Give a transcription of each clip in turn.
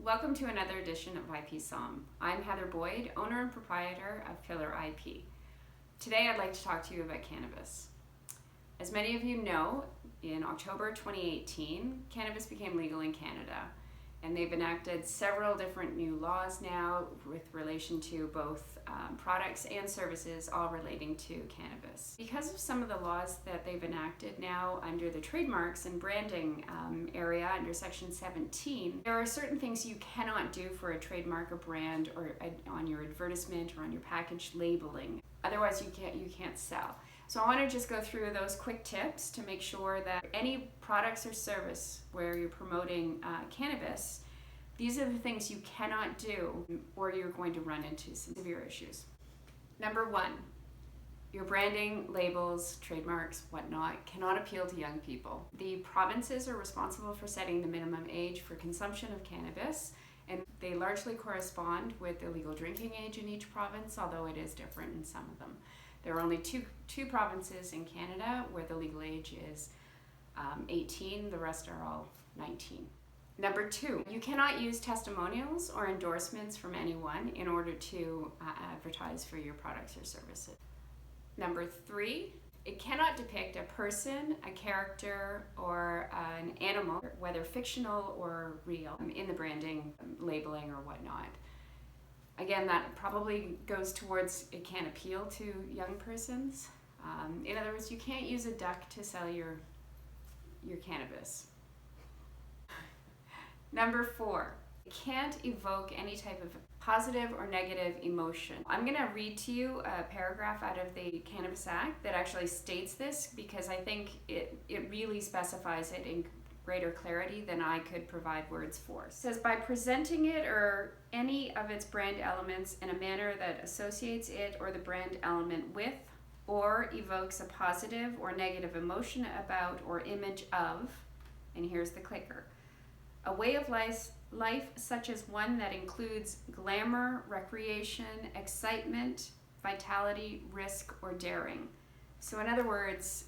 Welcome to another edition of IP Somm. I'm Heather Boyd, owner and proprietor of Pillar IP. Today I'd like to talk to you about cannabis. As many of you know, in October 2018, cannabis became legal in Canada, and they've enacted several different new laws now with relation to both products and services all relating to cannabis. Because of some of the laws that they've enacted now under the trademarks and branding area under Section 17, there are certain things you cannot do for a trademark or brand or on your advertisement or on your package labeling. Otherwise you can't sell. So I want to just go through those quick tips to make sure that any products or service where you're promoting cannabis, these are the things you cannot do or you're going to run into some severe issues. Number one, your branding, labels, trademarks, whatnot cannot appeal to young people. The provinces are responsible for setting the minimum age for consumption of cannabis, and they largely correspond with the legal drinking age in each province, although it is different in some of them. There are only two provinces in Canada where the legal age is 18, the rest are all 19. Number two, you cannot use testimonials or endorsements from anyone in order to advertise for your products or services. Number three, it cannot depict a person, a character, or an animal, whether fictional or real, in the branding, labeling, or whatnot. Again, that probably goes towards it can't appeal to young persons. In other words, you can't use a duck to sell your cannabis. Number four, it can't evoke any type of positive or negative emotion. I'm going to read to you a paragraph out of the Cannabis Act that actually states this because I think it really specifies it in greater clarity than I could provide words for. It says, by presenting it or any of its brand elements in a manner that associates it or the brand element with or evokes a positive or negative emotion about or image of, and here's the clicker, a way of life such as one that includes glamour, recreation, excitement, vitality, risk, or daring. So in other words,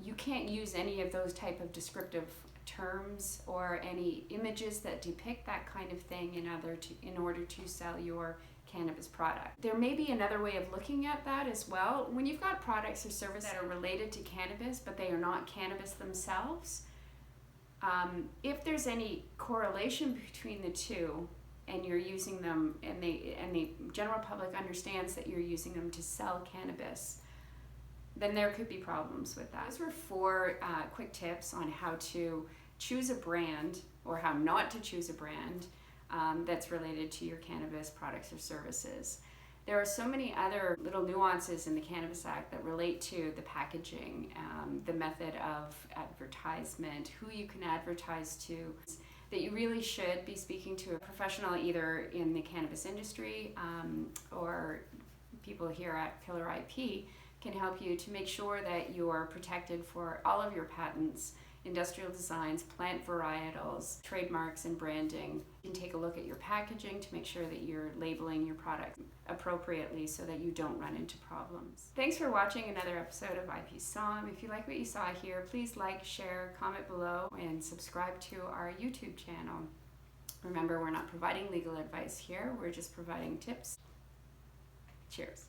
you can't use any of those type of descriptive terms or any images that depict that kind of thing in order to sell your cannabis product. There may be another way of looking at that as well. When you've got products or services that are related to cannabis, but they are not cannabis themselves, if there's any correlation between the two and you're using them and the general public understands that you're using them to sell cannabis, then there could be problems with that. Those were four quick tips on how to choose a brand or how not to choose a brand that's related to your cannabis products or services. There are so many other little nuances in the Cannabis Act that relate to the packaging, the method of advertisement, who you can advertise to, that you really should be speaking to a professional either in the cannabis industry or people here at Pillar IP can help you to make sure that you're protected for all of your patents, industrial designs, plant varietals, trademarks, and branding. You can take a look at your packaging to make sure that you're labeling your product appropriately so that you don't run into problems. Thanks for watching another episode of IP Somm. If you like what you saw here, please like, share, comment below, and subscribe to our YouTube channel. Remember, we're not providing legal advice here, we're just providing tips. Cheers.